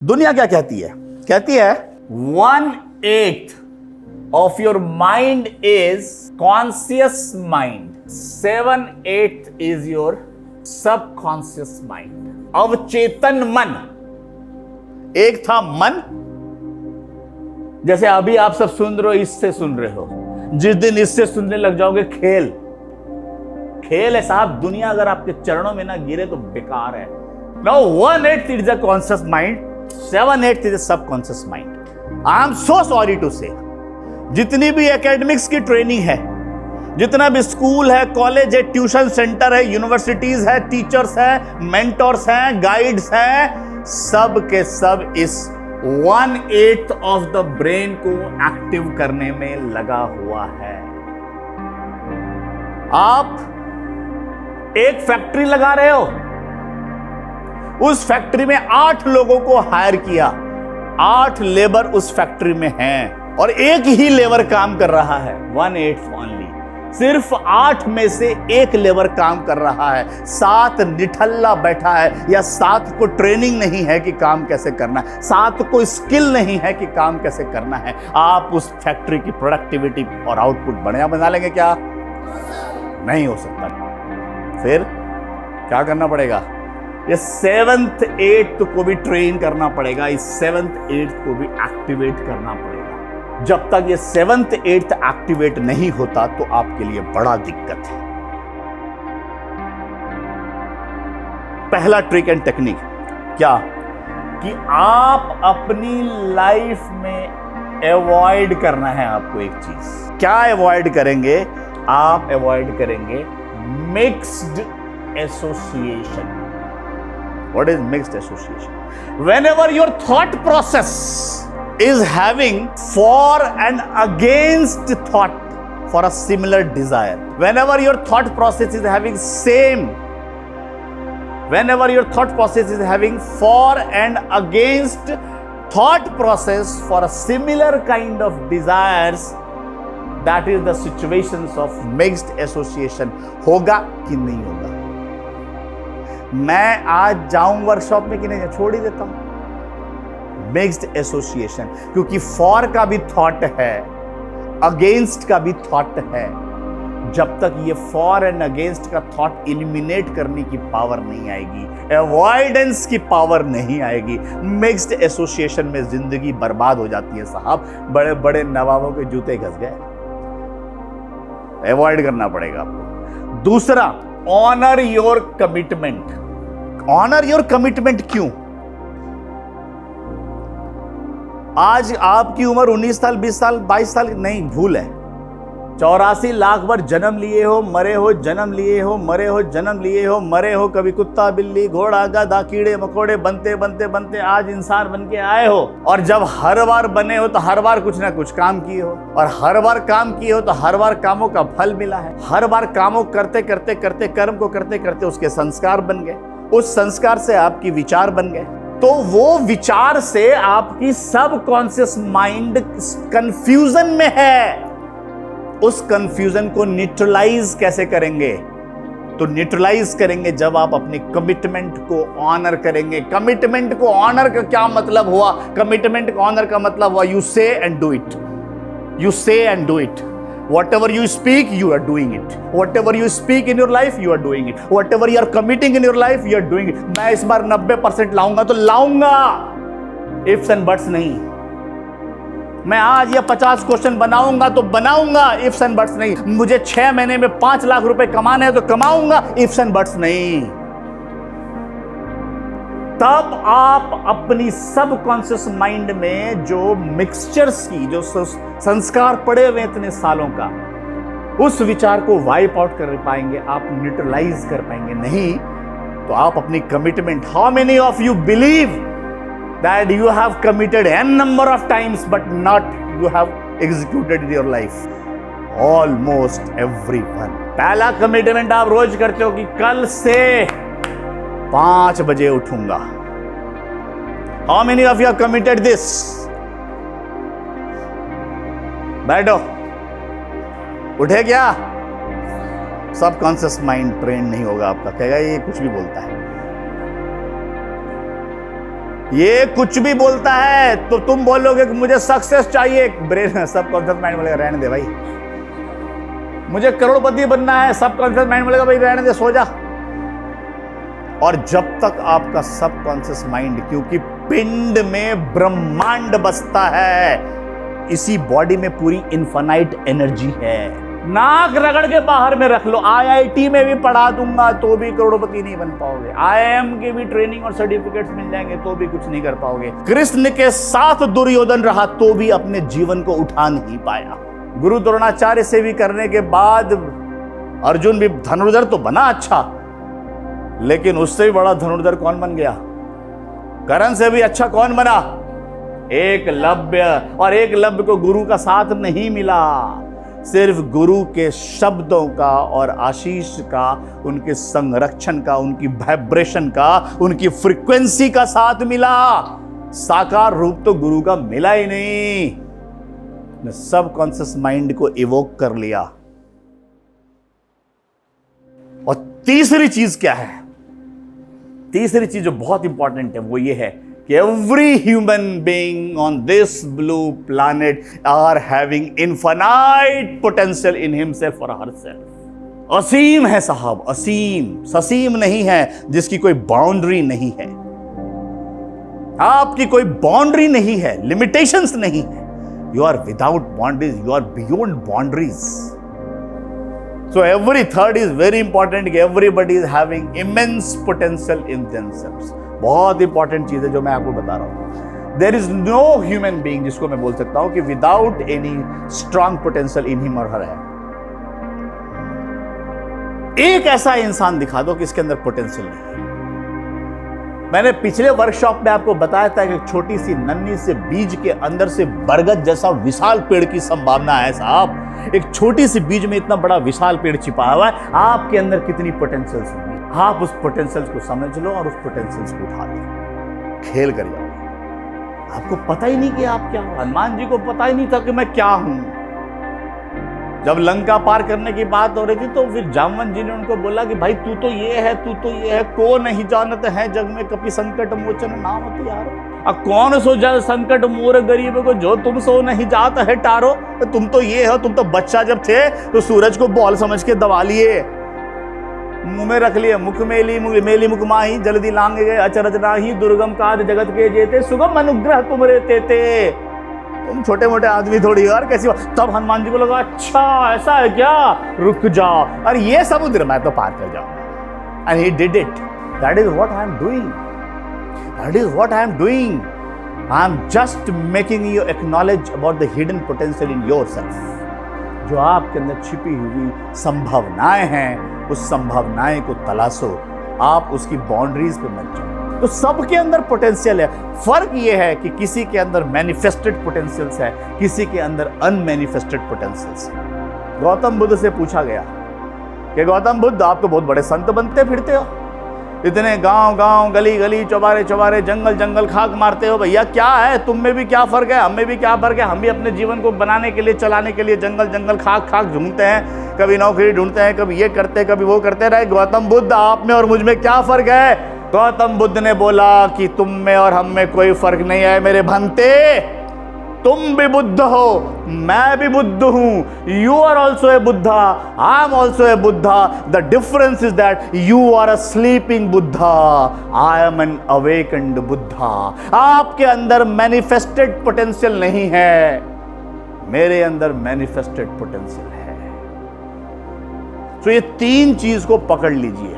दुनिया क्या कहती है? कहती है 1/8 of your mind is conscious mind, 7/8 is your subconscious mind, अवचेतन मन। एक था मन, जैसे अभी आप सब सुन रहे हो, इससे सुन रहे हो। जिस दिन इससे सुनने लग जाओगे, खेल है साहब। दुनिया अगर आपके चरणों में ना गिरे तो बेकार है। Now 1/8 is a conscious mind, 7/8 is a subconscious mind. I am so sorry to say, जितनी भी एकेडमिक्स की ट्रेनिंग है, जितना भी स्कूल है, कॉलेज है, ट्यूशन सेंटर है, यूनिवर्सिटीज है, टीचर्स है, मेंटर्स हैं, गाइड्स हैं, सब के सब इस 1/8 ऑफ द ब्रेन को एक्टिव करने में लगा हुआ है। आप एक फैक्ट्री लगा रहे हो, उस फैक्ट्री में 8 लोगों को हायर किया, 8 लेबर उस फैक्ट्री में हैं और एक ही लेबर काम कर रहा है, 1/8 ओनली। सिर्फ 8 में से एक लेबर काम कर रहा है, 7 निठल्ला बैठा है, या 7 को ट्रेनिंग नहीं है कि काम कैसे करना है, 7 को स्किल नहीं है कि काम कैसे करना है। आप उस फैक्ट्री की प्रोडक्टिविटी और आउटपुट बढ़िया बना लेंगे क्या? नहीं हो सकता। फिर क्या करना पड़ेगा? ये 7th 8th को भी ट्रेन करना पड़ेगा, इस 7th 8th को भी एक्टिवेट करना पड़ेगा। जब तक ये 7th 8th एक्टिवेट नहीं होता तो आपके लिए बड़ा दिक्कत है। पहला ट्रिक एंड टेक्निक क्या? कि आप अपनी लाइफ में अवॉइड करना है आपको एक चीज। क्या अवॉइड करेंगे? आप अवॉइड करेंगे mixed association. What is mixed association? Whenever your thought process is having for and against thought for a similar desire, whenever your thought process is having whenever your thought process is having for and against thought process for a similar kind of desires, that is the situations of mixed association. होगा कि नहीं होगा? मैं आज जाऊं workshop में कि नहीं? छोड़ ही देता हूं। मिक्स्ड एसोसिएशन, क्योंकि फॉर का भी थॉट है, अगेंस्ट का भी थॉट है। जब तक ये फॉर एंड अगेंस्ट का थॉट एलिमिनेट करने की पावर नहीं आएगी, अवॉइडेंस की पावर नहीं आएगी, मिक्स्ड एसोसिएशन में जिंदगी बर्बाद हो जाती है साहब। बड़े बड़े नवाबों के जूते घस गए। अवॉइड करना पड़ेगा आपको। दूसरा, honour your commitment. Honour your commitment क्यों? आज आपकी उम्र 19 साल, 20 साल, 22 साल नहीं, भूल है। 84 लाख बार जन्म लिए हो, मरे हो, जन्म लिए हो, मरे हो, जन्म लिए हो, मरे हो। कभी कुत्ता, बिल्ली, घोड़ा, गधा, कीड़े मकोड़े बनते बनते बनते आज इंसान बन के आए हो। और जब हर बार बने हो तो हर बार कुछ ना कुछ काम किए हो, और हर बार काम किए हो तो हर बार कामों का फल मिला है। हर बार कामों करते करते करते, कर्म को करते करते उसके संस्कार बन गए, उस संस्कार से आपकी विचार बन गए। तो वो विचार से आपकी सबकॉन्शियस माइंड कंफ्यूजन में है। उस कंफ्यूजन को न्यूट्रलाइज कैसे करेंगे? तो न्यूट्रलाइज करेंगे जब आप अपनी कमिटमेंट को ऑनर करेंगे। कमिटमेंट को ऑनर का क्या मतलब हुआ? कमिटमेंट को ऑनर का मतलब हुआ यू से एंड डू इट। यू से and do it. Whatever you speak, you are doing it. Whatever you speak in your life, you are doing it. Whatever you are committing in your life, you are doing it. मैं इस बार 90% लाऊंगा तो लाऊंगा, ifs and buts नहीं। मैं आज ये 50 question बनाऊंगा तो बनाऊंगा, इफ्स एंड बट्स नहीं। मुझे 6 महीने में 5 लाख रुपए कमाने हैं तो कमाऊंगा, इफ्स एंड बट्स नहीं। तब आप अपनी सबकॉन्शियस माइंड में जो मिक्सचर्स की, जो संस्कार पड़े हुए इतने सालों का, उस विचार को वाइप आउट कर पाएंगे, आप न्यूट्रलाइज कर पाएंगे। नहीं तो आप अपनी commitment, how many of you believe that you have committed n number of times but not you have executed in your life? Almost everyone. पहला कमिटमेंट आप रोज करते हो कि कल से 5 बजे उठूंगा। How many of you have committed this? बैठो, उठे क्या? सबकॉन्शियस माइंड ट्रेन नहीं होगा आपका, कहेगा ये कुछ भी बोलता है। ये कुछ भी बोलता है तो तुम बोलोगे कि मुझे सक्सेस चाहिए, ब्रेन सबकॉन्शियस माइंड बोलेगा रहने दे भाई, मुझे करोड़पति बनना है, सबकॉन्शियस माइंड बोलेगा भाई रहने दे, सो जा। और जब तक आपका सबकॉन्शियस माइंड, क्योंकि पिंड में ब्रह्मांड बसता है, इसी बॉडी में पूरी इनफाइनाइट एनर्जी है। नाक रगड़ के बाहर में रख लो, आईआईटी में भी पढ़ा दूंगा तो भी करोड़पति नहीं बन पाओगे, आईआईएम के भी ट्रेनिंग और सर्टिफिकेट्स मिल जाएंगे तो भी कुछ नहीं कर पाओगे। कृष्ण के साथ दुर्योधन रहा तो भी अपने जीवन को उठा नहीं पाया। गुरु द्रोणाचार्य से भी करने के बाद अर्जुन भी धनुर्धर तो बना अच्छा, लेकिन उससे भी बड़ा धनुर्धर कौन बन गया? कर्ण से भी अच्छा कौन बना? एकलव्य। और एकलव्य को गुरु का साथ नहीं मिला, सिर्फ गुरु के शब्दों का और आशीष का, उनके संरक्षण का, उनकी वाइब्रेशन का, उनकी फ्रीक्वेंसी का साथ मिला। साकार रूप तो गुरु का मिला ही नहीं। ने सब कॉन्शियस माइंड को इवोक कर लिया। और तीसरी चीज क्या है? तीसरी चीज जो बहुत इंपॉर्टेंट है वो ये है कि every human being on this blue planet are having infinite potential in himself और हरसेल्फ। असीम है साहब, असीम, ससीम नहीं है जिसकी कोई बाउंड्री नहीं है। आपकी कोई बाउंड्री नहीं है, लिमिटेशंस नहीं है। You are without boundaries, you are beyond boundaries. So every third is very important कि everybody is having immense potential in themselves। बहुत इंपॉर्टेंट चीज है जो मैं आपको बता रहा हूं। There is no human being जिसको मैं बोल सकता हूं कि without any strong potential in him or her है। एक ऐसा इंसान दिखा दो कि इसके अंदर पोटेंशियल नहीं है। मैंने पिछले वर्कशॉप में आपको बताया था कि छोटी सी नन्ही से बीज के अंदर से बरगद जैसा विशाल पेड़ की संभावना है साहब। एक छोटी सी बीज में इतना बड़ा विशाल पेड़ छिपा हुआ है। आपके अंदर कितनी पोटेंशियल्स होंगी, आप उस पोटेंशियल्स को समझ लो और उस पोटेंशियल्स को उठा लो, खेल कर जाओ। आपको पता ही नहीं कि आप क्या हो। हनुमान जी को पता ही नहीं था कि मैं क्या हूं। जब लंका पार करने की बात हो रही थी तो फिर जामवन जी ने उनको बोला कि भाई तू तो ये है, तू तो ये है, को नहीं जानते हैं जग में कपि संकट मोचन नाम यारो। अब कौन सो जा संकट मोर गरीब को, जो तुम सो नहीं जात है टारो। तुम तो ये हो, तुम तो बच्चा जब थे तो सूरज को बॉल समझ के दबा लिए, मुंह में रख लिए, मुख मेली मेली मुख माही, जल्दी लांग गए अचरज नाही, दुर्गम काज जगत के जेते, सुगम अनुग्रह तुमरे तेते। तुम छोटे मोटे आदमी थोड़ी और कैसी बात। तब हनुमान जी को लगा अच्छा ऐसा है क्या, रुक जाओ और ये समुद्र मैं तो पार कर जाऊं। And he did it. That is what I am doing, that is what I am doing. I am just making you acknowledge about the hidden potential in yourself. जो आपके अंदर छिपी हुई संभावनाएं हैं, उस संभावनाएं को तलाशो, आप उसकी बाउंड्रीज पे मत जाओ। तो सबके अंदर पोटेंशियल है। फर्क यह है कि किसी के अंदर मैनिफेस्टेड पोटेंशियल्स है, किसी के अंदर अनमैनिफेस्टेड पोटेंशियल्स है। गौतम बुद्ध से पूछा गया कि गौतम बुद्ध आप तो बहुत बड़े संत बनते फिरते हो, इतने गांव गांव गली गली चौबारे चौबारे जंगल जंगल खाक मारते हो, भैया क्या है, तुम में भी क्या फर्क है, हम में भी क्या फर्क है। हम भी अपने जीवन को बनाने के लिए, चलाने के लिए जंगल जंगल खाक खाक ढूंढते हैं, कभी नौकरी ढूंढते हैं, कभी ये करते हैं, कभी वो करते रहे। गौतम बुद्ध आप में और मुझ में क्या फर्क है? गौतम बुद्ध ने बोला कि तुम में और हम में कोई फर्क नहीं है मेरे भंते। तुम भी बुद्ध हो, मैं भी बुद्ध हूं। You are also a Buddha, I am also a Buddha. The difference is that you are a sleeping Buddha, I am an awakened Buddha. आपके अंदर मैनिफेस्टेड पोटेंशियल नहीं है, मेरे अंदर मैनिफेस्टेड पोटेंशियल है। तो ये तीन चीज को पकड़ लीजिए।